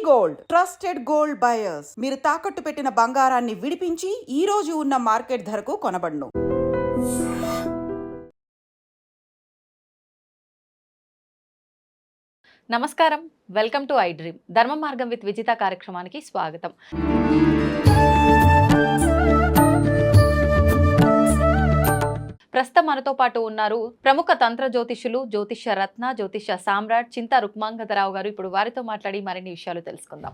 Gold trusted gold buyers మీరు తాకట్టు పెట్టిన బంగారాన్ని విడిపించి ఈ రోజు ఉన్న మార్కెట్ ధరకు కొనబడును. నమస్కారం, వెల్కమ్ టు ఐ డ్రీమ్. ధర్మ మార్గం విత్ విజిత కార్యక్రమానికి స్వాగతం. ప్రస్తుతం మనతో పాటు ఉన్నారు ప్రముఖ తంత్ర జ్యోతిషులు, జ్యోతిష రత్న, జ్యోతిష సామ్రాట్ చింతా రుక్మాంగదరావు గారు. ఇప్పుడు వారితో మాట్లాడి మరిన్ని విషయాలు తెలుసుకుందాం.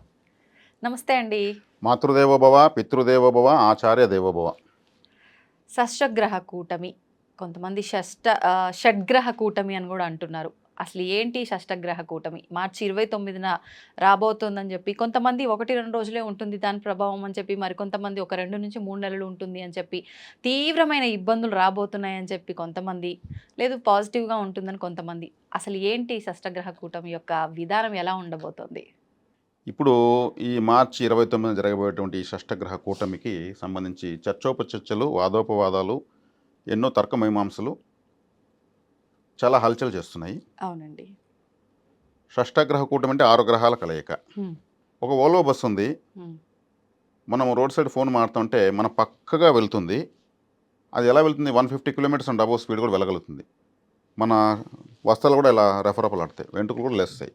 నమస్తే అండి. మాతృదేవోభవ, పితృదేవోభవ, ఆచార్య దేవోభవ. షష్ఠగ్రహ కూటమి, కొంతమంది షడ్గ్రహ కూటమి అని కూడా అంటున్నారు. అసలు ఏంటి షష్ఠగ్రహ కూటమి? మార్చి 29న రాబోతుందని చెప్పి కొంతమంది 1-2 రోజులే ఉంటుంది దాని ప్రభావం అని చెప్పి, మరికొంతమంది ఒక 2 నుంచి 3 నెలలు ఉంటుంది అని చెప్పి, తీవ్రమైన ఇబ్బందులు రాబోతున్నాయని చెప్పి కొంతమంది, లేదు పాజిటివ్గా ఉంటుందని కొంతమంది. అసలు ఏంటి షష్ఠగ్రహ కూటమి యొక్క విధానం ఎలా ఉండబోతోంది? ఇప్పుడు ఈ మార్చి 29న జరగబోయేటువంటి ఈ షష్ఠగ్రహ కూటమికి సంబంధించి చర్చోపచర్చలు, వాదోపవాదాలు, ఎన్నో తర్కమీమాంసలు చాలా హల్చల్ చేస్తున్నాయి. అవునండి. షష్ఠగ్రహ కూటమి అంటే 6 గ్రహాల కలయిక. ఒక ఓల్వో బస్సు ఉంది, మనం రోడ్ సైడ్ ఫోన్ మాడుతుంటే మన పక్కగా వెళ్తుంది. అది ఎలా వెళ్తుంది? 150 కిలోమీటర్స్ అండ్ అబోవ్ స్పీడ్ కూడా వెళ్ళగలుగుతుంది. మన వస్త్రాలు కూడా ఇలా రెఫరపలాడతాయి, వెంట్రుకలు కూడా లేస్తాయి.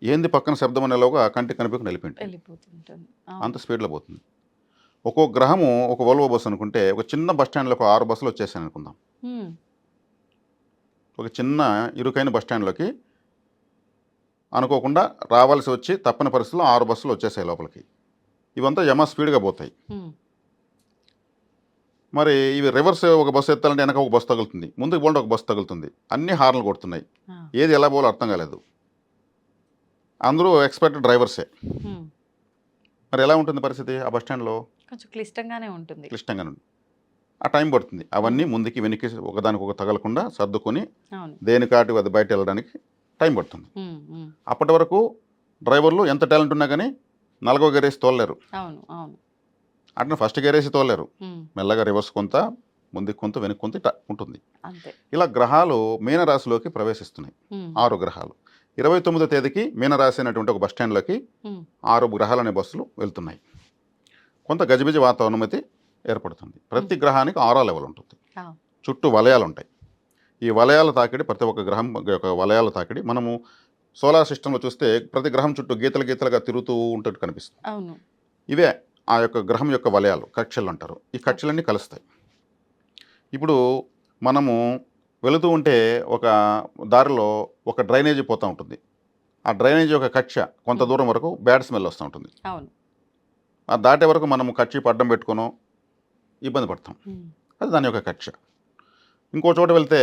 ఏంది పక్కన శబ్దం అనేలోగా కంటికి కనిపించి వెళ్ళిపోతుంది, అంత స్పీడ్లో పోతుంది. ఒక్కో గ్రహము ఒక ఓల్వో బస్సు అనుకుంటే, ఒక చిన్న బస్ స్టాండ్లో ఒక 6 బస్సులు వచ్చేసాయి అనుకుందాం. ఒక చిన్న ఇరుకైన బస్ స్టాండ్లోకి అనుకోకుండా రావాల్సి వచ్చి తప్పని పరిస్థితుల్లో 6 బస్సులు వచ్చేసాయి లోపలికి. ఇవంతా యమ స్పీడ్గా పోతాయి. మరి ఇవి రివర్స్ ఒక బస్సు ఎత్తాలంటే వెనక ఒక బస్సు తగులుతుంది, ముందుకు పోలంటే ఒక బస్సు తగులుతుంది. అన్ని హార్న్లు కొడుతున్నాయి, ఏది ఎలా పోలో అర్థం కాలేదు. అందరూ ఎక్స్పర్ట్ డ్రైవర్సే. మరి ఎలా ఉంటుంది పరిస్థితి? ఆ బస్ స్టాండ్లో కొంచెం క్లిష్టంగానే ఉంటుంది. ఆ టైం పడుతుంది. అవన్నీ ముందుకి వెనక్కి ఒకదానికి తగలకుండా సర్దుకొని దేనికాటి అది బయట వెళ్ళడానికి టైం పడుతుంది. అప్పటి వరకు డ్రైవర్లు ఎంత టాలెంట్ ఉన్నా కానీ 4వ గేరేసి తోలలేరు. అట్లా ఫస్ట్ గేరేసి తోలలేరు. మెల్లగా రివర్స్ కొంత, ముందుకు కొంత, వెనక్కి కొంత ఉంటుంది. ఇలా గ్రహాలు మీనరాశిలోకి ప్రవేశిస్తున్నాయి. 6 గ్రహాలు 29వ తేదీకి మీనరాశి అనేటువంటి ఒక బస్ స్టాండ్లోకి 6 గ్రహాలు అనే బస్సులు వెళ్తున్నాయి. కొంత గజిబిజి వాతావరణం అయితే ఏర్పడుతుంది. ప్రతి గ్రహానికి 6వ లెవెల్ ఉంటుంది. చుట్టూ వలయాలు ఉంటాయి. ఈ వలయాల తాకిడి, ప్రతి ఒక్క గ్రహం యొక్క వలయాల తాకిడి మనము సోలార్ సిస్టంలో చూస్తే ప్రతి గ్రహం చుట్టూ గీతలుగా తిరుగుతూ ఉంటట్టు కనిపిస్తుంది. ఇవే ఆ యొక్క గ్రహం యొక్క వలయాలు, కక్షలు అంటారు. ఈ కక్షలన్నీ కలుస్తాయి. ఇప్పుడు మనము వెళుతూ ఉంటే ఒక దారిలో ఒక డ్రైనేజీ పోతూ ఉంటుంది. ఆ డ్రైనేజీ యొక్క కక్ష కొంత దూరం వరకు బ్యాడ్ స్మెల్ వస్తూ ఉంటుంది. ఆ దాటే వరకు మనము కక్షి పడ్డం పెట్టుకునో ఇబ్బంది పడతాం. అది దాని యొక్క కక్ష. ఇంకో చోట వెళ్తే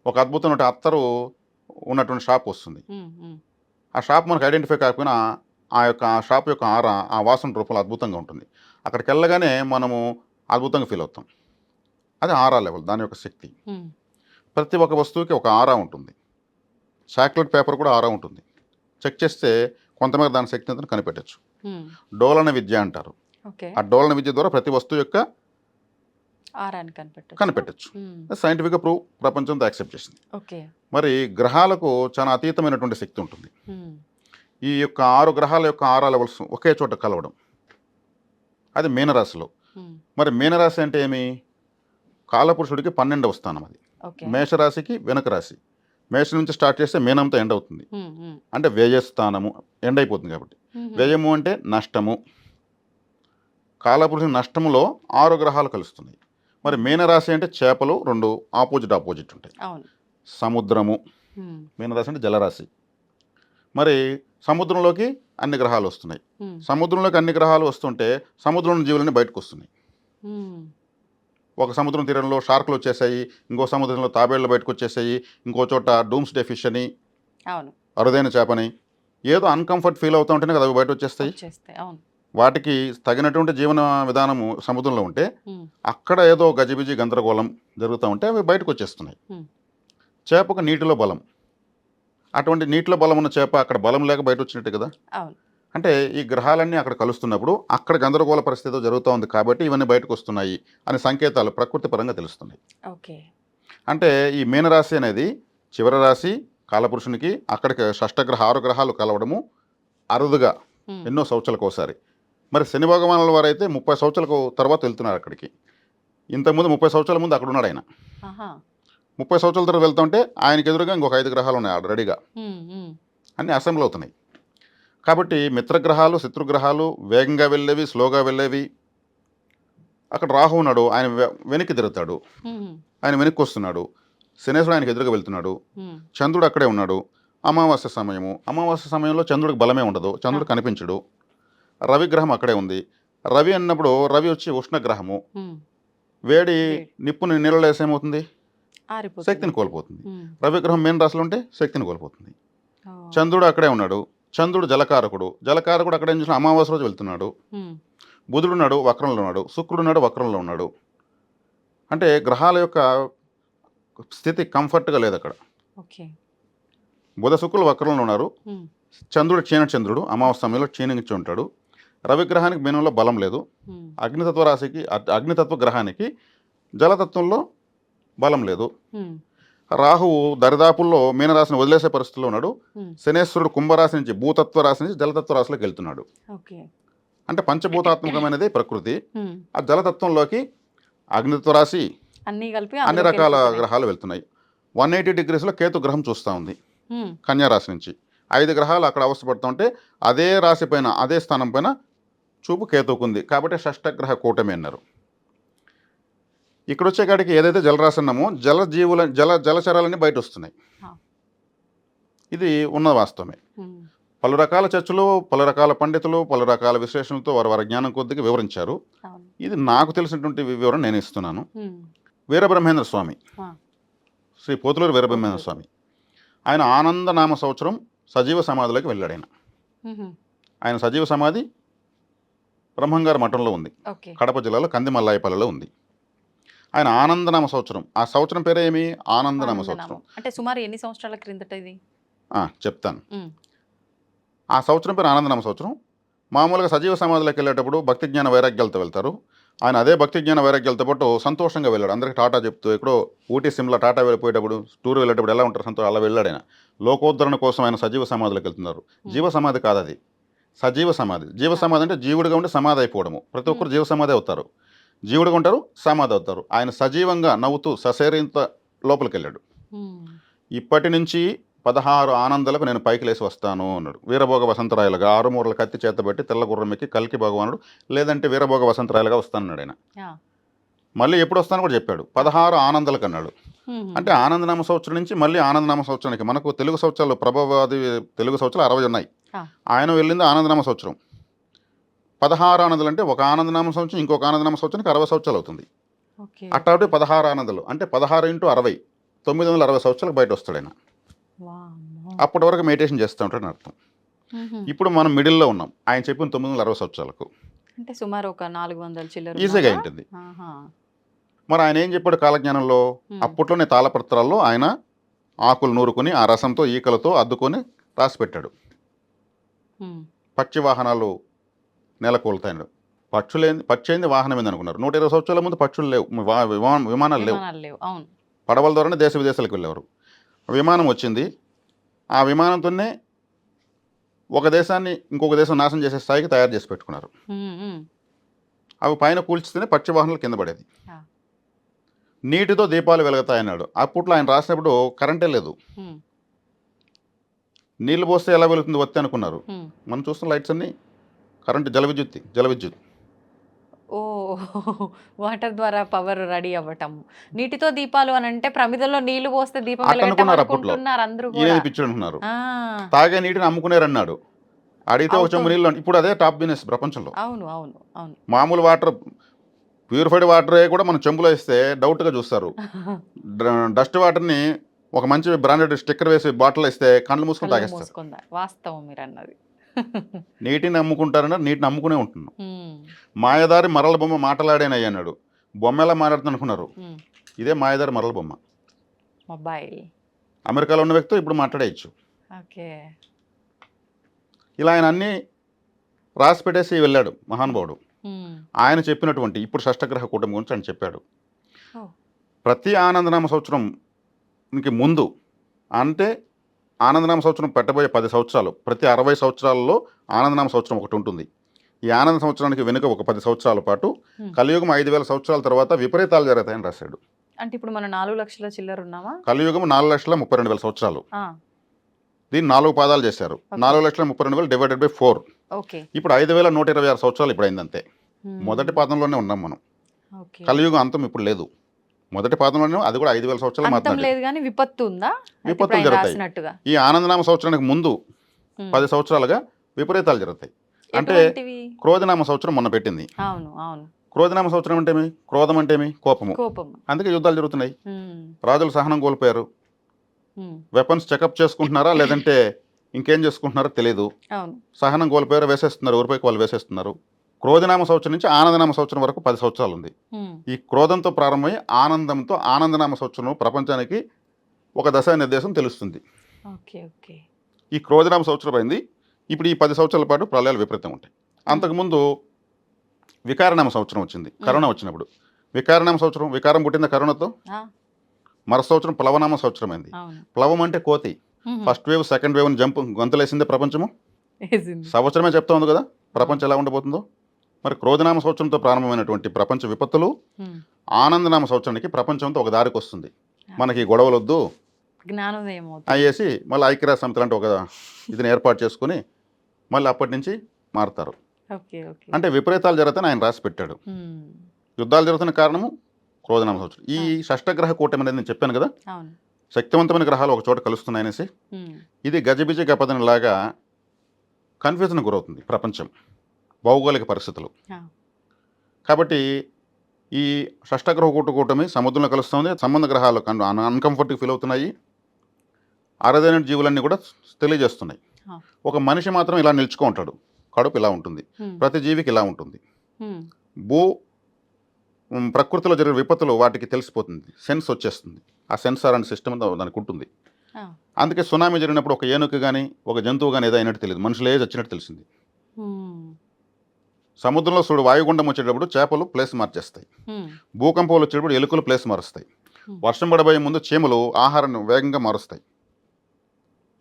ఒక అద్భుతమైన అత్తరు ఉన్నటువంటి షాప్ వస్తుంది. ఆ షాప్ మనకు ఐడెంటిఫై కాకపోయినా ఆ షాప్ యొక్క ఆరా, ఆ వాసన రూపంలో అద్భుతంగా ఉంటుంది. అక్కడికి వెళ్ళగానే మనము అద్భుతంగా ఫీల్ అవుతాం. అది ఆరా లెవెల్, దాని యొక్క శక్తి. ప్రతి ఒక్క వస్తువుకి ఒక ఆరా ఉంటుంది. చాక్లెట్ పేపర్ కూడా ఆరా ఉంటుంది. చెక్ చేస్తే కొంతమేర దాని శక్తి అంతా కనిపెట్టచ్చు. డోలన విద్య అంటారు. ఆ డోలన విద్య ద్వారా ప్రతి వస్తువు యొక్క కనిపెట్టచ్చు. సైంటిఫిక్గా ప్రూవ్ ప్రపంచంతో యాక్సెప్ట్ చేసింది. మరి గ్రహాలకు చాలా అతీతమైనటువంటి శక్తి ఉంటుంది. ఈ యొక్క 6 గ్రహాల యొక్క ఆరా లెవెల్స్ ఒకే చోట కలవడం, అది మీనరాశిలో. మరి మీనరాశి అంటే ఏమి? కాలపురుషుడికి 12వ స్థానం. అది మేషరాశికి వెనుక రాశి. మేషం నుంచి స్టార్ట్ చేస్తే మీనంతో ఎండ్ అవుతుంది. అంటే వ్యయస్థానము, ఎండ్ అయిపోతుంది. కాబట్టి వ్యయము అంటే నష్టము. కాలపురుషుని నష్టములో 6 గ్రహాలు కలుస్తున్నాయి. మరి మీనరాశి అంటే చేపలు 2 ఆపోజిట్ ఉంటాయి. సముద్రము, మీనరాశి అంటే జలరాశి. మరి సముద్రంలోకి అన్ని గ్రహాలు వస్తున్నాయి. సముద్రంలోకి అన్ని గ్రహాలు వస్తుంటే సముద్రంలో జీవులన్నీ బయటకు వస్తున్నాయి. ఒక సముద్రం తీరంలో షార్కులు వచ్చేసాయి, ఇంకో సముద్రంలో తాబేళ్లు బయటకు వచ్చేసాయి, ఇంకో చోట డూమ్స్ డే ఫిష్ అని, అరుదైన చేపని, ఏదో అన్కంఫర్ట్ ఫీల్ అవుతూ ఉంటేనే కదా అవి బయట వచ్చేస్తాయి. వాటికి తగినటువంటి జీవన విధానము సముద్రంలో ఉంటే అక్కడ ఏదో గజిబిజి గందరగోళం జరుగుతూ ఉంటే అవి బయటకు వచ్చేస్తున్నాయి. చేపకు నీటిలో బలం, అటువంటి నీటిలో బలం ఉన్న చేప అక్కడ బలం లేక బయట వచ్చినట్టే కదా. అంటే ఈ గ్రహాలన్నీ అక్కడ కలుస్తున్నప్పుడు అక్కడ గందరగోళ పరిస్థితి జరుగుతూ ఉంది కాబట్టి ఇవన్నీ బయటకు వస్తున్నాయి అనే సంకేతాలు ప్రకృతి పరంగా తెలుస్తున్నాయి. అంటే ఈ మీనరాశి అనేది చివరి రాశి కాలపురుషునికి, అక్కడికి షష్ఠగ్రహ 6 గ్రహాలు కలవడము అరుదుగా ఎన్నో సంవత్సరాలకు ఒకసారి. మరి శని భగవానుల వారు అయితే 30 సంవత్సరాలకు తర్వాత వెళ్తున్నారు అక్కడికి. ఇంతకుముందు 30 సంవత్సరాల ముందు అక్కడ ఉన్నాడు ఆయన. 30 సంవత్సరాల తర్వాత వెళ్తుంటే ఆయనకి ఎదురుగా ఇంకొక 5 గ్రహాలు ఉన్నాయి ఆడ రెడీగా, అన్నీ అసెంబ్లీ అవుతున్నాయి. కాబట్టి మిత్రగ్రహాలు, శత్రుగ్రహాలు, వేగంగా వెళ్ళేవి, స్లోగా వెళ్ళేవి. అక్కడ రాహు ఉన్నాడు, ఆయన వెనక్కి తిరుగుతాడు, ఆయన వెనక్కి వస్తున్నాడు. శనేశ్వరుడు ఆయనకి ఎదురుగా వెళ్తున్నాడు. చంద్రుడు అక్కడే ఉన్నాడు. అమావాస్య సమయంలో చంద్రుడికి బలమే ఉండదు, చంద్రుడు కనిపించడు. రవి గ్రహం అక్కడే ఉంది. రవి అన్నప్పుడు రవి వచ్చి ఉష్ణగ్రహము, వేడి నిప్పుని నీళ్ళలో వేసి ఏమవుతుంది, శక్తిని కోల్పోతుంది. రవి గ్రహం మెయిన్ రాశిలో ఉంటే శక్తిని కోల్పోతుంది. చంద్రుడు అక్కడే ఉన్నాడు. చంద్రుడు జలకారకుడు అక్కడ ఏం చేసిన అమావాస్య రోజు వెళ్తున్నాడు. బుధుడు ఉన్నాడు, వక్రంలో ఉన్నాడు. శుక్రుడు ఉన్నాడు, వక్రంలో ఉన్నాడు. అంటే గ్రహాల యొక్క స్థితి కంఫర్ట్గా లేదు అక్కడ. బుధ శుక్రులు వక్రంలో ఉన్నారు. చంద్రుడు చంద్రుడు అమావాస్య సమయంలో క్షీణించి ఉంటాడు. రవిగ్రహానికి మీనంలో బలం లేదు. అగ్నితత్వ రాశికి, అగ్నితత్వ గ్రహానికి జలతత్వంలో బలం లేదు. రాహువు దరిదాపుల్లో మీనరాశిని వదిలేసే పరిస్థితిలో ఉన్నాడు. శనేశ్వరుడు కుంభరాశి నుంచి, భూతత్వ రాశి నుంచి జలతత్వ రాశిలోకి వెళ్తున్నాడు. అంటే పంచభూతాత్మకమైనది ప్రకృతి. ఆ జలతత్వంలోకి అగ్నితత్వ రాశి, అన్ని రకాల గ్రహాలు వెళ్తున్నాయి. 180 degreesలో కేతు గ్రహం చూస్తూ ఉంది కన్యా రాశి నుంచి. 5 గ్రహాలు అక్కడ అవస్థపడుతూ ఉంటే అదే రాశి పైన, అదే స్థానం పైన చూపు కేతువుకుంది. కాబట్టి షష్టగ్రహ కూటమి అన్నారు. ఇక్కడ వచ్చేకాడికి ఏదైతే జలరాశి అన్నామో జలచరాలన్నీ బయట వస్తున్నాయి. ఇది ఉన్న వాస్తవమే. పలు రకాల చర్చలు, పలు రకాల పండితులు, పలు రకాల విశ్లేషణలతో వారి జ్ఞానం కొద్దిగా వివరించారు. ఇది నాకు తెలిసినటువంటి వివరణ నేను ఇస్తున్నాను. వీరబ్రహ్మేంద్ర స్వామి, శ్రీ పోతులూరు వీరబ్రహ్మేంద్ర స్వామి, ఆయన ఆనందనామ సంవత్సరం సజీవ సమాధిలోకి వెళ్ళాడు. ఆయన సజీవ సమాధి బ్రహ్మంగారి మఠంలో ఉంది, కడప జిల్లాలో కందిమల్లాయపల్లిలో ఉంది. ఆయన ఆనందనామ సంవత్సరం, ఆ సంవత్సరం పేరే ఏమి, ఆనందనామ సంవత్సరం. అంటే సుమారు ఎన్ని సంవత్సరాల క్రిందట ఇది చెప్తాను. ఆ సంవత్సరం పేరు ఆనందనామ సంవత్సరం. మామూలుగా సజీవ సమాధిలోకి వెళ్ళేటప్పుడు భక్తి జ్ఞాన వైరాగ్యాలతో వెళ్తారు. ఆయన అదే భక్తి జ్ఞాన వైరాగ్యాలతో పాటు సంతోషంగా వెళ్ళాడు. అందరికీ టాటా చెప్తూ, ఎక్కడో ఊటీ సిమ్లా టాటా వెళ్ళిపోయేటప్పుడు, టూర్ వెళ్ళేటప్పుడు ఎలా ఉంటారు సంతోషం, అలా వెళ్ళాడు ఆయన. లోకోద్ధరణ కోసం ఆయన సజీవ సమాధిలోకి వెళ్తున్నారు. జీవ సమాధి కాదు అది, సజీవ సమాధి. జీవ సమాధి అంటే జీవుడిగా ఉండి సమాధి అయిపోవడము. ప్రతి ఒక్కరు జీవ సమాధి అవుతారు, జీవుడిగా ఉంటారు, సమాధి అవుతారు. ఆయన సజీవంగా నవ్వుతూ సశరీరంతో లోపలికి వెళ్ళాడు. ఇప్పటి నుంచి 16 ఆనందాలకు నేను పైకి లేసి వస్తాను అన్నాడు. వీరభోగ వసంతరాయలుగా 6 మూరల కత్తి చేతబట్టి తెల్ల గుర్రం ఎక్కి కల్కి భగవానుడు, లేదంటే వీరభోగ వసంతరాయలుగా వస్తానన్నాడు ఆయన. మళ్ళీ ఎప్పుడు వస్తాను కూడా చెప్పాడు. 16 ఆనందాలకు అన్నాడు. అంటే ఆనందనామ సంవత్సరం నుంచి మళ్ళీ ఆనందనామ సంవత్సరానికి, మనకు తెలుగు సంవత్సరాలు, ప్రభావాది తెలుగు సంవత్సరాలు 60 ఉన్నాయి. ఆయన వెళ్ళింది ఆనందనామ సంవత్సరం. 16 ఆనందాలు అంటే ఒక ఆనందనామ సంవత్సరం ఇంకొక ఆనందనామ సంవత్సరానికి 60 సంవత్సరాలు అవుతుంది. అట్లాంటి 16 ఆనందాలు అంటే 16 × 60 960 సంవత్సరాలకు బయట వస్తాడు ఆయన. అప్పటి వరకు మెడిటేషన్ చేస్తూ ఉంటాడని అర్థం. ఇప్పుడు మనం మిడిల్లో ఉన్నాం. ఆయన చెప్పిన 960 సంవత్సరాలకు అంటే సుమారు ఒక 400 చిల్లర ఈజీగా ఉంటుంది. మరి ఆయన ఏం చెప్పాడు కాలజ్ఞానంలో? అప్పట్లోనే తాళపత్రాల్లో ఆయన ఆకులు నూరుకొని ఆ రసంతో ఈకలతో అద్దుకొని రాసి పెట్టాడు. పక్షి వాహనాలు నెలకొల్తాడు. పక్షి అయింది వాహనం ఏంది అనుకున్నారు. 120 సంవత్సరాల ముందు పక్షులు లేవు, విమానాలు లేవు. పడవల ద్వారానే దేశ విదేశాలకు వెళ్ళేవారు. విమానం వచ్చింది. ఆ విమానంతోనే ఒక దేశాన్ని ఇంకొక దేశం నాశనం చేసే స్థాయికి తయారు చేసి పెట్టుకున్నారు. అవి పైన కూల్చితేనే పక్షి వాహనాలు కింద పడేది. నీటితో దీపాలు వెలుగుతాయన్నాడు. అప్పట్లో ఆయన రాసినప్పుడు కరెంటే లేదు. నీళ్లు పోస్తే ఎలా వెలుగుతుంది వత్తి అనుకున్నారు. మనం చూస్తున్న లైట్స్ అన్నీ కరెంటు, జలవిద్యుత్. ఓ వాటర్ ద్వారా పవర్ రెడీ అవ్వటం. నీటితో దీపాలు అని అంటే ప్రమిదలో నీళ్లు పోస్తే దీపం అనుకుంటున్నారు అందరూ. పిచ్చుకుంటున్నారు. తాగే నీటిని అమ్ముకునేరన్నాడు. అడిగితే ఒక చెంబు నీళ్ళు. ఇప్పుడు అదే టాప్ బిజినెస్ ప్రపంచంలో. అవును. మామూలు వాటర్, ప్యూరిఫైడ్ వాటర్ కూడా మనం చెంబులో ఇస్తే డౌట్గా చూస్తారు. డస్ట్ వాటర్ని ఒక మంచి బ్రాండెడ్ స్టిక్కర్ వేసి బాటిల్ ఇస్తే కళ్ళు మూసుకొని తాగేస్తారు. వాస్తవం మీరు అన్నది. నీటిని అమ్ముకుంటారన్నా, నీటిని అమ్ముకునే ఉంటున్నాం. మాయదారి మరల బొమ్మ మాటలాడేనయ్య అన్నాడు. బొమ్మ ఎలా మాట్లాడుతుంది అనుకున్నారు? ఇదే మాయదారి మరల బొమ్మ. మొబైల్ అమెరికాలో ఉన్న వ్యక్తి ఇప్పుడు మాట్లాడేయచ్చు. ఇలా ఆయన అన్నీ రాసి పెట్టేసి వెళ్ళాడు మహానుభావుడు. ఆయన చెప్పినటువంటి ఇప్పుడు షష్టగ్రహ కూటమి గురించి ఆయన చెప్పాడు. ప్రతి ఆనందనామ సంవత్సరంకి ముందు అంటే ఆనందనామ సంవత్సరం పెట్టబోయే 10 సంవత్సరాలు, ప్రతి 60 సంవత్సరాలలో ఆనందనామ సంవత్సరం ఒకటి ఉంటుంది. ఈ ఆనంద సంవత్సరానికి వెనుక ఒక 10 సంవత్సరాల పాటు కలియుగం 5000 సంవత్సరాల తర్వాత విపరీతాలు జరుగుతాయని రాశాడు. అంటే ఇప్పుడు మనం 4 లక్షల చిల్లర ఉన్నామా? కలియుగం 4,32,000 సంవత్సరాలు. దీన్ని 4 పాదాలు చేశారు. 4,32,000 డివైడెడ్ బై 4. ఓకే. ఇప్పుడు 5,126 సంవత్సరాలు ఇప్పుడు అయిందంతే. మొదటి పాదంలోనే ఉన్నాం మనం. కలియుగం అంతం ఇప్పుడు లేదు. మొదటి పాదంలోనే, అది కూడా 5,000 సంవత్సరాలు అంతం మాత్రమే. లేదు కానీ విపత్తు ఉందా? విపత్తులు జరుగుతాయి. రాసినట్టుగా ఈ ఆనందనామ సంవత్సరానికి ముందు 10 సంవత్సరాలుగా విపరీతాలు జరుగుతాయి. అంటే ఎటువంటివి? క్రోధనామ సంవత్సరం మొన్న పెట్టింది. అవును అవును. క్రోధనామ సంవత్సరం అంటే ఏమి? క్రోధం అంటే ఏమి? కోపము. కోపం. అందుకే యుద్ధాలు జరుగుతున్నాయి. రాజులు సహనం కోల్పోయారు. వెపన్స్ చెకప్ చేసుకుంటున్నారా లేదంటే ఇంకేం చేసుకుంటున్నారో తెలియదు. అవును. సహనం కోల్పోయారు, వేసేస్తున్నారు, ఊరిపైకి వాళ్ళు వేసేస్తున్నారు. క్రోధనామ సంవత్సరం నుంచి ఆనందనామ సంవత్సరం వరకు 10 సంవత్సరాలు ఉంది. ఈ క్రోధంతో ప్రారంభమై ఆనందంతో ఆనందనామ సంవత్సరం ప్రపంచానికి ఒక దశ నిర్దేశం తెలుస్తుంది. Okay okay. ఈ క్రోధనామ సంవత్సరం అయింది. ఇప్పుడు ఈ 10 సంవత్సరాల పాటు ప్రళయాలు విపరీతం ఉంటాయి. అంతకుముందు వికారనామ సంవత్సరం వచ్చింది, కరోనా వచ్చినప్పుడు. వికారనామ సంవత్సరం, వికారం పుట్టింది కరోనాతో. మరో సంవత్సరం ప్లవనామ సంవత్సరం అయింది. ప్లవం అంటే కోతి. First wave, second wave jump గొంతులేసిందే ప్రపంచము. సంవత్సరమే చెప్తా ఉంది కదా ప్రపంచం ఎలా ఉండబోతుందో. మరి క్రోధనామ సంవత్సరంతో ప్రారంభమైనటువంటి ప్రపంచ విపత్తులు ఆనందనామ సంవత్సరానికి ప్రపంచంతో ఒక దారికి వస్తుంది. మనకి గొడవలు వద్దు జ్ఞానోదయం అయ్యేసి మళ్ళీ ఐక్యరాజ్య సమితి లాంటి ఒక ఇదిని ఏర్పాటు చేసుకుని మళ్ళీ అప్పటి నుంచి మారుతారు. అంటే విపరీతాలు జరుగుతాయని ఆయన రాసి పెట్టాడు. యుద్ధాలు జరుగుతున్న కారణము క్రోధనామ సంవత్సరం. ఈ షష్టగ్రహ కూటమి అనేది నేను చెప్పాను కదా, శక్తివంతమైన గ్రహాలు ఒక చోట కలుస్తున్నాయనేసి. ఇది గజబిజ గపదని లాగా కన్ఫ్యూజన్ గురవుతుంది ప్రపంచం, భౌగోళిక పరిస్థితులు. కాబట్టి ఈ షష్టగ్రహ కూటమి సముద్రంలో కలుస్తుంది. సంబంధ గ్రహాలు అన్కంఫర్ట్గా ఫీల్ అవుతున్నాయి. అరుదైన జీవులన్నీ కూడా తెలియజేస్తున్నాయి. ఒక మనిషి మాత్రం ఇలా నిల్చుకో ఉంటాడు, కడుపు ఇలా ఉంటుంది, ప్రతి జీవికి ఇలా ఉంటుంది. ప్రకృతిలో జరిగే విపత్తులు వాటికి తెలిసిపోతుంది, సెన్స్ వచ్చేస్తుంది. ఆ సెన్సార్ అనే సిస్టమ్ దానికి ఉంటుంది. అందుకే సునామీ జరిగినప్పుడు ఒక ఏనుగు కానీ ఒక జంతువు కానీ ఏదో అయినట్టు తెలియదు, మనుషులే వచ్చినట్టు తెలిసింది. సముద్రంలో చూడు వాయుగుండం వచ్చేటప్పుడు చేపలు ప్లేస్ మార్చేస్తాయి, భూకంపాలు వచ్చేటప్పుడు ఎలుకలు ప్లేస్ మారుస్తాయి, వర్షం పడబోయే ముందు చీమలు ఆహారాన్ని వేగంగా మారుస్తాయి.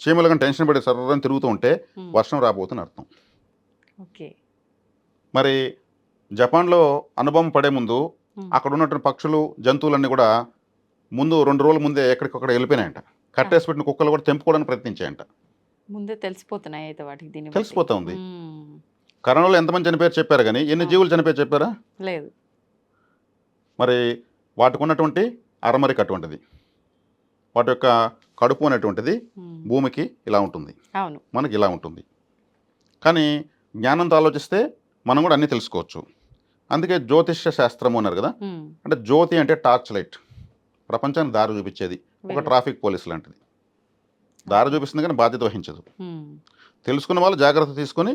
చీమలు కానీ టెన్షన్ పడి సర్రని తిరుగుతూ ఉంటే వర్షం రాబోతుందని అర్థం. మరి జపాన్లో అనుభవం పడే ముందు అక్కడ ఉన్నటువంటి పక్షులు జంతువులన్నీ కూడా ముందు 2 రోజుల ముందే ఎక్కడికక్కడ వెళ్ళిపోయినాయంట. కట్టేసి పెట్టిన కుక్కలు కూడా తెంపుకోవడానికి ప్రయత్నించాయంట. ముందే తెలిసిపోతున్నాయి అయితే వాటికి, దీన్ని తెలిసిపోతా ఉంది. కరోనాలో ఎంతమంది చనిపోయారు చెప్పారు కానీ ఎన్ని జీవులు చనిపోయారు చెప్పారా? లేదు. మరి వాటికి ఉన్నటువంటి అరమరిక అటువంటిది, వాటి యొక్క కడుపు అనేటువంటిది భూమికి ఇలా ఉంటుంది, మనకి ఇలా ఉంటుంది. కానీ జ్ఞానంతో ఆలోచిస్తే మనం కూడా అన్నీ తెలుసుకోవచ్చు. అందుకే జ్యోతిష్య శాస్త్రము అన్నారు కదా. అంటే జ్యోతి అంటే టార్చ్ లైట్, ప్రపంచానికి దారి చూపించేది. ఒక ట్రాఫిక్ పోలీస్ లాంటిది, దారి చూపిస్తుంది కానీ బాధ్యత వహించదు. తెలుసుకున్న వాళ్ళు జాగ్రత్త తీసుకొని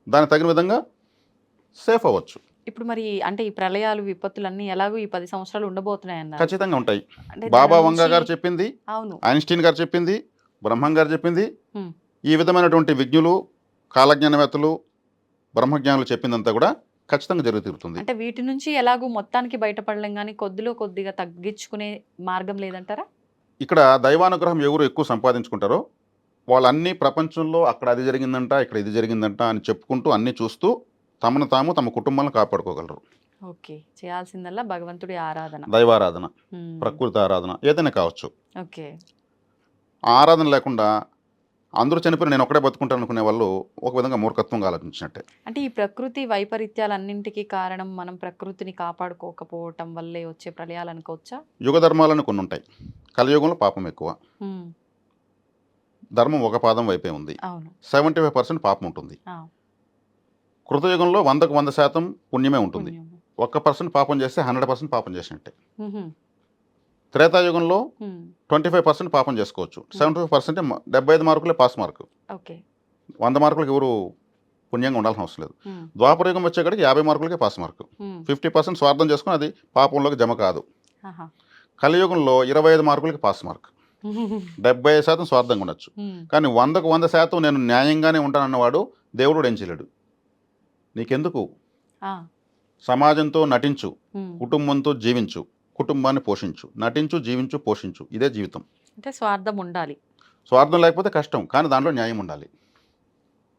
దానికి తగిన విధంగా సేఫ్ అవ్వచ్చు. ఇప్పుడు మరి అంటే ఈ ప్రళయాలు విపత్తులు అన్నీ ఎలాగో ఈ 10 సంవత్సరాలు ఉండబోతున్నాయి అన్నారు. ఖచ్చితంగా ఉంటాయి. బాబా వంగా గారు చెప్పింది, ఐన్స్టీన్ గారు చెప్పింది, బ్రహ్మం గారు చెప్పింది, ఈ విధమైనటువంటి విజ్ఞులు, కాలజ్ఞానవేత్తలు, బ్రహ్మజ్ఞానులు చెప్పిందంతా కూడా ఖచ్చితంగా జరుగు తీరుతుంది. అంటే వీటి నుంచి ఎలాగో మొత్తానికి బయటపడలేం కానీ కొద్దిలో కొద్దిగా తగ్గించుకునే మార్గం లేదంటారా? ఇక్కడ దైవానుగ్రహం ఎవరు ఎక్కువ సంపాదించుకుంటారో వాళ్ళన్నీ ప్రపంచంలో అక్కడ అది జరిగిందంట, ఇక్కడ ఇది జరిగిందంట అని చెప్పుకుంటూ అన్నీ చూస్తూ తమను తాము తమ కుటుంబాలను కాపాడుకోగలరు. ఓకే. చేయాల్సిందల్లా భగవంతుడి ఆరాధన, దైవారాధన, ప్రకృతి ఆరాధన ఏదైనా కావచ్చు. ఓకే. ఆరాధన లేకుండా అందరూ చనిపోయి నేను ఒకటే బతుకుంటాను అనుకునే వాళ్ళు ఒక విధంగా మూర్ఖత్వంగా ఆలోచించినట్టే. అంటే ఈ ప్రకృతి వైపరీత్యాలన్నింటికి కారణం మనం ప్రకృతిని కాపాడుకోకపోవటం వల్లే వచ్చే ప్రళయాలు అనుకోవచ్చా? యుగ ధర్మాలను కొన్ని ఉంటాయి. కలియుగంలో పాపం ఎక్కువ, ధర్మం ఒక పాదం వైపే ఉంది. 75% పాపం ఉంటుంది. కృతయుగంలో 100కు 100% పుణ్యమే ఉంటుంది. 1% పాపం చేస్తే 100% పాపం చేసినట్టే. త్రేతాయుగంలో 25% పాపం చేసుకోవచ్చు, 75% 75 మార్కులే పాస్ మార్కు. 100 మార్కులకి ఎవరు పుణ్యంగా ఉండాల్సిన అవసరం లేదు. ద్వాపరయుగం వచ్చేకాడికి 50 మార్కులకే పాస్ మార్కు. 50% స్వార్థం చేసుకుని అది పాపంలోకి జమ కాదు. కలియుగంలో 25 మార్కులకి పాస్ మార్క్, 70% స్వార్థంగా ఉండొచ్చు. కానీ 100కు 100% నేను న్యాయంగానే ఉంటానన్నవాడు దేవుడు ఏం చేయలేడు. నీకెందుకు? సమాజంతో నటించు, కుటుంబంతో జీవించు, కుటుంబాన్ని పోషించు, నటించు, జీవించు, పోషించు, ఇదే జీవితం. అంటే స్వార్థం ఉండాలి. స్వార్థం లేకపోతే కష్టం, కానీ దాంట్లో న్యాయం ఉండాలి,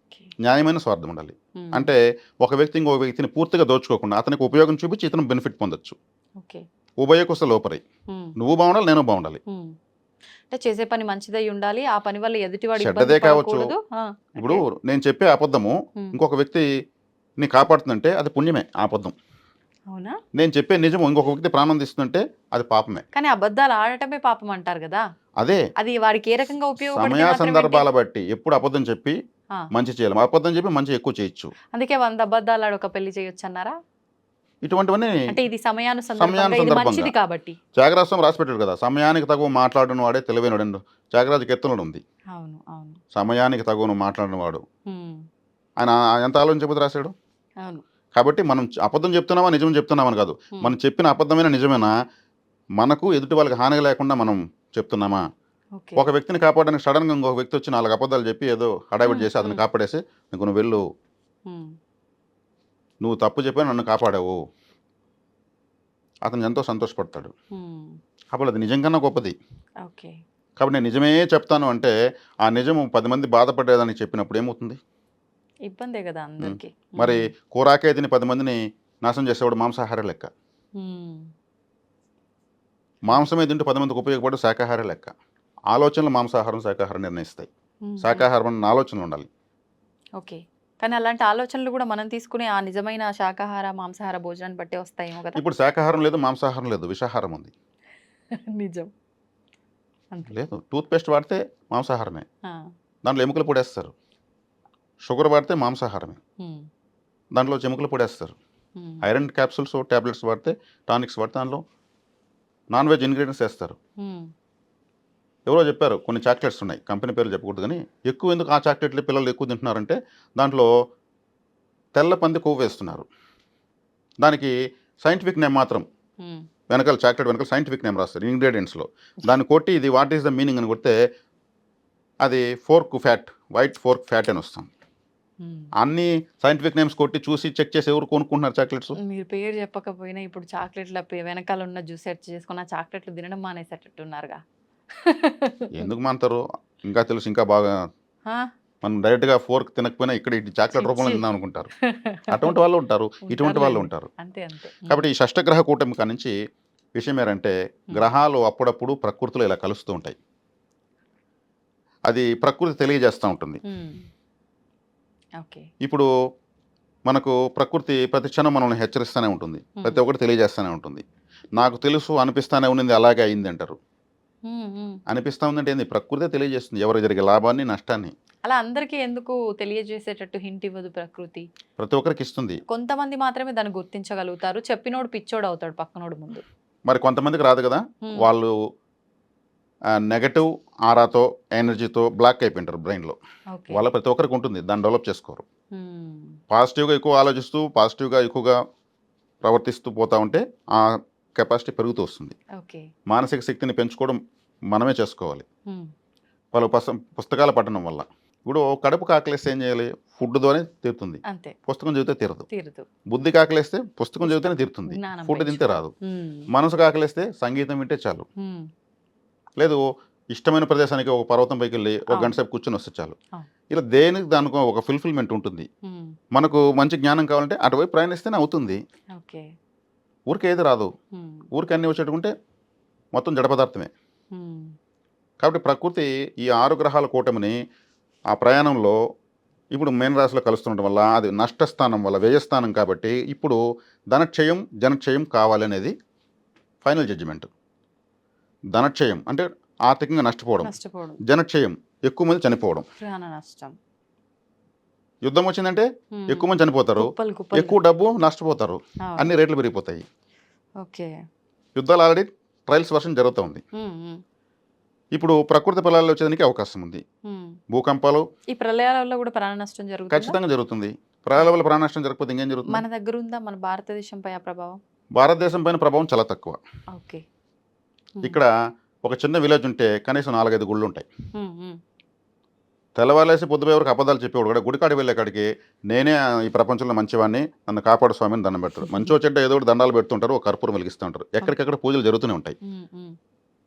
ఓకే. న్యాయమైన స్వార్థం ఉండాలి. ఉమ్, అంటే ఒక వ్యక్తి ఇంకో వ్యక్తిని పూర్తిగా దోచుకోకుండా అతనికి ఉపయోగం చూపించి ఇతను బెనిఫిట్ పొందొచ్చు. ఓకే. ఉభయకుశలోపరి, ఉమ్, నువ్వు బాగుండాలి, నేను బాగుండాలి. ఉమ్. అంటే చేసే పని మంచిదై ఉండాలి, ఆ పని వల్ల ఎదుటివాడు చెడ్డదే ఇబ్బంది కావచ్చు. పడకూడదు. ఇప్పుడు నేను చెప్పే అబద్ధము ఉమ్. ఇంకొక వ్యక్తి ని కాపాడుతుందంటే అది పుణ్యమే ఆ అబద్ధం. అవునా? నేను చెప్పే నిజం ఇంకొక వ్యక్తి ప్రాణం తీస్తుందంటే అది పాపమే. కానీ అబద్ధాలు ఆడటమే పాపం అంటారు కదా, అదే అది వాడికి ఏ రకంగా ఉపయోగపడితే సమయ మాత్రం సందర్భాల ఏంటి? బట్టి ఎప్పుడు అబద్ధం చెప్పి ఆ, మంచి చేయాలి, అబద్ధం చెప్పి మంచి ఎక్కువ చేయొచ్చు. అందుకే 100 అబద్ధాలు ఆడి ఒక పెళ్లి చేయొచ్చు అన్నారా? ఇటువంటివన్నీ అంటే ఇది సమయానుసందర్భంగా ఇది సమయానుసందర్భంగా. మంచిది కాబట్టి. త్యాగరాజస్వామి రాసి పెట్టాడు కదా, సమయానికి తగు మాట్లాడిన వాడే తెలివైనడు. త్యాగరాజు కీర్తనలో ఉంది, అవును, అవును. సమయానికి తగును మాట్లాడిన వాడు. ఉమ్, ఆయన ఎంత ఆలోచించబోతు రాశాడు. అవును. కాబట్టి మనం అబద్ధం చెప్తున్నామా నిజం చెప్తున్నామని కాదు, ఉమ్, మనం చెప్పిన అబద్ధమైన నిజమేనా, మనకు ఎదుటి వాళ్ళకి హాని లేకుండా మనం చెప్తున్నామా. ఓకే. ఒక వ్యక్తిని కాపాడడానికి సడన్గా ఇంకొక వ్యక్తి వచ్చి 4 అబద్ధాలు చెప్పి ఏదో హడావిడి చేసి అతను మ్మ్. కాపాడేసి ఇంక నువ్వు వెళ్ళు, ఉమ్, నువ్వు తప్పు చెప్పి నన్ను కాపాడావు, అతను ఎంతో సంతోషపడతాడు. ఉమ్, అప్పుడు అది నిజంకన్నా గొప్పది. ఓకే. కాబట్టి నేను నిజమే చెప్తాను అంటే ఆ నిజము 10 మంది బాధపడేదని చెప్పినప్పుడు ఏమవుతుంది. ఇబ్బందే కదా అందరికి. మరి కూరాకే తిని 10 మందిని నాశనం చేసేవాడు మాంసాహార లెక్క, మాంసమే తింటూ 10 మందికి ఉపయోగపడు శాకాహార లెక్క. ఆలోచనలు మాంసాహారం శాకాహారం నిర్ణయిస్తాయి. శాకాహారం అన్న ఆలోచనలు ఉండాలి. ఓకే. కానీ అలాంటి ఆలోచనలు కూడా మనం తీసుకునే ఆ నిజమైన శాకాహార మాంసాహార భోజనాన్ని బట్టే వస్తాయేమో కదా. ఇప్పుడు శాకాహారం లేదు, మాంసాహారం లేదు, విషాహారం ఉంది. నిజం. అంతే. లేదు, టూత్ పేస్ట్ వాడితే మాంసాహారమే, ఆ, దాంట్లో ఎముకలు పొడేస్తారు. షుగర్ వాడితే మాంసాహారమే, ఉమ్, దాంట్లో ఎముకలు పొడేస్తారు. ఉమ్, ఐరన్ క్యాప్సూల్స్ ట్యాబ్లెట్స్ వాడితే, టానిక్స్ వాడితే దాంట్లో నాన్ వెజ్ ఇంగ్రీడియంట్స్ వేస్తారు. ఉమ్, ఎవరో చెప్పారు కొన్ని చాక్లెట్స్ ఉన్నాయి, కంపెనీ పేర్లు చెప్పకూడదు కానీ ఎక్కువ ఎందుకు ఆ చాక్లెట్లు పిల్లలు ఎక్కువ తింటున్నారంటే దాంట్లో తెల్ల పంది కొవ్వు వేస్తున్నారు. దానికి సైంటిఫిక్ నేమ్ మాత్రం ఉమ్, వెనకాల చాక్లెట్ వెనకాల సైంటిఫిక్ నేమ్ రాస్తారు ఇంగ్రీడియంట్స్లో. దాన్ని కొట్టి ఇది వాట్ ఈస్ ద మీనింగ్ అని కొడితే అది fork fat, white fork fat అని వస్తాం. ఉమ్. అన్ని సైంటిఫిక్ నేమ్స్ కొట్టి చూసి చెక్ చేసి ఎవరు కొనుక్కుంటున్నారు చాక్లెట్స్. మీరు పేరు చెప్పకపోయినా ఇప్పుడు చాక్లెట్ల వెనకాల ఉన్న జ్యూస్ సెర్చ్ చేసుకున్న చాక్లెట్లు తినడం మానేసేటట్టున్నారుగా. ఎందుకు మాంటారు, ఇంకా తెలుసు ఇంకా బాగా. ఆ? మనం డైరెక్ట్గా ఫోర్క్ తినకపోయినా ఇక్కడ ఇటు చాక్లెట్ రూపంలో చిచ్చి. తిందాం అనుకుంటారు. అటువంటి వాళ్ళు ఉంటారు, ఇటువంటి వాళ్ళు ఉంటారు. అంతే అంతే. కాబట్టి ఈ షష్టగ్రహ కూటమి కానించి విషయం ఏంటంటే గ్రహాలు అప్పుడప్పుడు ప్రకృతిలో ఇలా కలుస్తూ ఉంటాయి. అది ప్రకృతి తెలియజేస్తూ ఉంటుంది. ఉమ్, ఓకే. ఇప్పుడు మనకు ప్రకృతి ప్రతి క్షణం మనల్ని హెచ్చరిస్తూనే ఉంటుంది, ప్రతి ఒక్కటి తెలియజేస్తూనే ఉంటుంది. నాకు తెలుసు అనిపిస్తానే ఉన్నది అలాగే అయింది అంటారు. ఉమ్, ఉమ్. అనిపిస్తూ ఉందంటే ఏంది, ప్రకృతే తెలియజేస్తుంది ఎవరికి జరిగే లాభాన్ని నష్టాన్ని. అలా అందరికీ ఎందుకు తెలియజేసేటట్టు హింట్ ఇవ్వదు ప్రకృతి? ప్రతి ఒక్కరికి ఇస్తుంది. కొంతమంది మాత్రమే దాన్ని గుర్తించగలుగుతారు, చెప్పినోడు పిచ్చోడు అవుతాడు పక్కనోడు ముందు. మరి కొంతమందికి రాదు కదా, ఉమ్, వాళ్ళు నెగటివ్ ఆరాతో ఎనర్జీతో బ్లాక్ అయిపోయింటారు బ్రెయిన్లో. ఓకే. వాళ్ళ ప్రతి ఒక్కరికి ఉంటుంది, దాన్ని డెవలప్ చేసుకోరు. ఉమ్, పాజిటివ్గా ఎక్కువ ఆలోచిస్తూ పాజిటివ్గా ఎక్కువగా ప్రవర్తిస్తూ పోతూ ఉంటే ఆ కెపాసిటీ పెరుగుతూ వస్తుంది. ఓకే. మానసిక శక్తిని పెంచుకోవడం మనమే చేసుకోవాలి. ఉమ్, వాళ్ళు పుస్తకాల పఠనం వల్ల. ఇప్పుడు కడుపుకి ఆకలిస్తే ఏం చేయాలి, ఫుడ్తోనే తీరుతుంది, అంతే. పుస్తకం చదివితే తీరదు. తీరుతూ బుద్ధికి ఆకలిస్తే పుస్తకం చదివితేనే తీరుతుంది, జ్ఞానం ఫుడ్ తింటే రాదు. ఉమ్, మనసుకు ఆకలిస్తే సంగీతం వింటే చాలు. ఉమ్, లేదు ఇష్టమైన ప్రదేశానికి ఒక పర్వతం పైకి వెళ్ళి ఒక అవును. గంట సేపు కూర్చొని వస్తే చాలు. అవును. ఇలా దేనికి దానికి ఒక ఫుల్ఫిల్మెంట్ ఉంటుంది. ఉమ్, మనకు మంచి జ్ఞానం కావాలంటే అటువైపు ప్రయాణిస్తేనే అవుతుంది, ఓకే. ఊరికి ఏది రాదు. ఉమ్, ఊరికి అన్నీ వచ్చేట్టుకుంటే మొత్తం జడ పదార్థమే. ఉమ్, కాబట్టి ప్రకృతి ఈ 6 గ్రహాల కూటమిని ఆ ప్రయాణంలో ఇప్పుడు మీనరాశిలో కలుస్తుండటం వల్ల అది నష్టస్థానం వల్ల వ్యయస్థానం కాబట్టి ఇప్పుడు ధనక్షయం జనక్షయం కావాలనేది ఫైనల్ జడ్జిమెంట్. ధనక్షయం అంటే ఆర్థికంగా నష్టపోవడం, నష్టపోవడం, జనక్షయం ఎక్కువ మంది చనిపోవడం. ప్రాణ నష్టం. యుద్ధం వచ్చిందంటే ఉమ్, ఎక్కువ మంది చనిపోతారు, కుప్పలు కుప్పలు. ఎక్కువ డబ్బు నష్టపోతారు, అవును. అన్ని రేట్లు పెరిగిపోతాయి. ఓకే. యుద్ధాలు ఆల్రెడీ ట్రయల్స్ వర్షన్ జరుగుతూ ఉంది. ఉమ్, ఉమ్, ఇప్పుడు ప్రకృతి ఫలాలు వచ్చేదానికి అవకాశం ఉంది. ఉమ్. భూకంపాలు ఈ ప్రళయాల వల్ల కూడా ప్రాణ నష్టం జరుగుతుంది. ఖచ్చితంగా జరుగుతుంది. ప్రళయాల వల్ల ప్రాణ నష్టం జరగకపోతే ఇంకేం జరుగుతుంది. మన దగ్గర ఉందా మన భారతదేశంపై ఆ ప్రభావం? భారతదేశం పైన ప్రభావం చాలా తక్కువ. ఓకే. ఇక్కడ ఒక చిన్న విలేజ్ ఉంటే కనీసం 4-5 గుళ్ళు ఉంటాయి. ఉమ్, ఉమ్, తెల్లవారేసి పొద్దుపోయే వరకు అబద్ధాలు చెప్పేవాడు కూడా గుడికాడి వెళ్ళే కాడికి నేనే ఈ ప్రపంచంలో మంచివాడిని, నన్ను కాపాడు స్వామిని దండం పెడతారు. మంచో చెడ్డ ఏదో ఒకటి దండాలు పెడుతుంటారు, ఒక కర్పూరం వెలిగిస్తూ ఉంటారు. ఎక్కడికెక్కడ పూజలు జరుగుతూనే ఉంటాయి. ఉమ్, ఉమ్,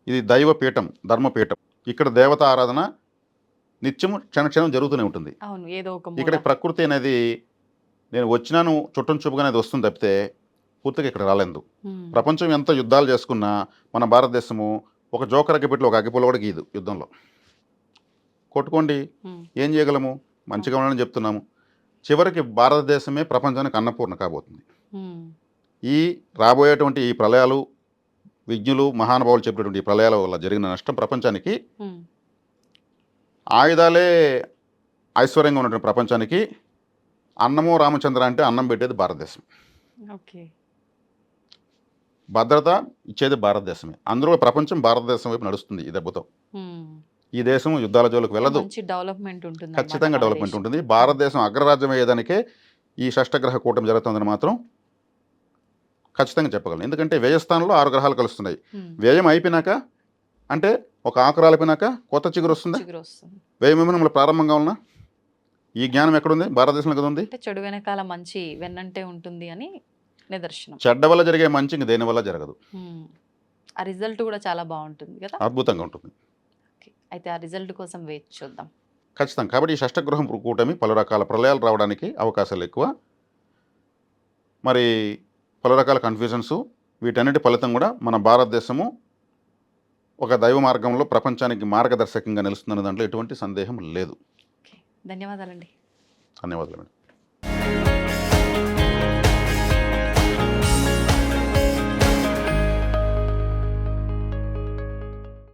ఇది దైవ పీఠం, ధర్మపీఠం. ఇక్కడ దేవత ఆరాధన నిత్యము క్షణక్షణం జరుగుతూనే ఉంటుంది. అవును, ఏదో ఒక ఇక్కడ మూల. ప్రకృతి అనేది నేను వచ్చినాను చుట్టం చూపుగా అనేది వస్తుంది తప్పితే పూర్తిగా ఇక్కడ రాలేదు. ఉమ్, ప్రపంచం ఎంత యుద్ధాలు చేసుకున్నా మన భారతదేశము ఒక జోకర్ అగ్గిపెట్టలో ఒక అగ్గిపుల్ల కూడా గీయదు యుద్ధంలో. కొట్టుకోండి, ఉమ్, ఏం చేయగలము, మంచిగా ఉండాలని చెప్తున్నాము. చివరికి భారతదేశమే ప్రపంచానికి అన్నపూర్ణ కాబోతుంది. ఉమ్, ఈ రాబోయేటువంటి ఈ ప్రళయాలు, విజ్ఞులు మహానుభావులు చెప్పినటువంటి ఈ ప్రళయాల వల్ల జరిగిన నష్టం ప్రపంచానికి, ఉమ్, ఆయుధాలే ఐశ్వర్యంగా ఉన్నటువంటి ప్రపంచానికి అన్నము రామచంద్ర అంటే అన్నం పెట్టేది భారతదేశం, ఓకే. భద్రత ఇచ్చేది భారతదేశమే. అందులో ప్రపంచం భారతదేశం వైపు నడుస్తుంది ఈ దెబ్బతో. ఉమ్, ఈ దేశం యుద్ధాల జోలికి వెళ్ళదు, మంచి డెవలప్మెంట్ ఉంటుంది అన్నమాట ఖచ్చితంగా మన డెవలప్మెంట్ దేశం. ఉంటుంది. భారతదేశం అగ్రరాజ్యం అయ్యేదానికే ఈ షష్టగ్రహ కూటమి జరుగుతుందని మాత్రం ఖచ్చితంగా చెప్పగలను. ఎందుకంటే వ్యయస్థానంలో 6 గ్రహాలు కలుస్తున్నాయి. ఉమ్, వ్యయం అయిపోయినాక అంటే ఒక ఆకు రాలిపోయినాక కొత్త చిగురు వస్తుంది. చిగురు వస్తుంది. వ్యయం ఏమైనా మన ప్రారంభంగా ఉన్నా ఈ జ్ఞానం ఎక్కడుంది? భారతదేశంలో కదా ఉంది. అంటే చెడు వెనకాల మంచి వెన్నంటే ఉంటుంది అని నిదర్శనం. చెడ్డ వల్ల జరిగే మంచి ఇంక దేని వల్ల జరగదు, ఉమ్, ఆ రిజల్ట్ కూడా చాలా బాగుంటుంది కదా. అద్భుతంగా ఉంటుంది ఓకే. అయితే ఆ రిజల్ట్ కోసం వేచి చూద్దాం. ఖచ్చితంగా. కాబట్టి ఈ షష్టగ్రహం కూటమి పలు రకాల ప్రళయాలు రావడానికి అవకాశాలు ఎక్కువ. మరి పలు రకాల కన్ఫ్యూజన్స్, వీటన్నిటి ఫలితం కూడా మన భారతదేశము ఒక దైవ మార్గంలో ప్రపంచానికి మార్గదర్శకంగా నిలుస్తుందనే దాంట్లో ఎటువంటి సందేహం లేదు. ఓకే, ధన్యవాదాలండి. ధన్యవాదాలు మేడం.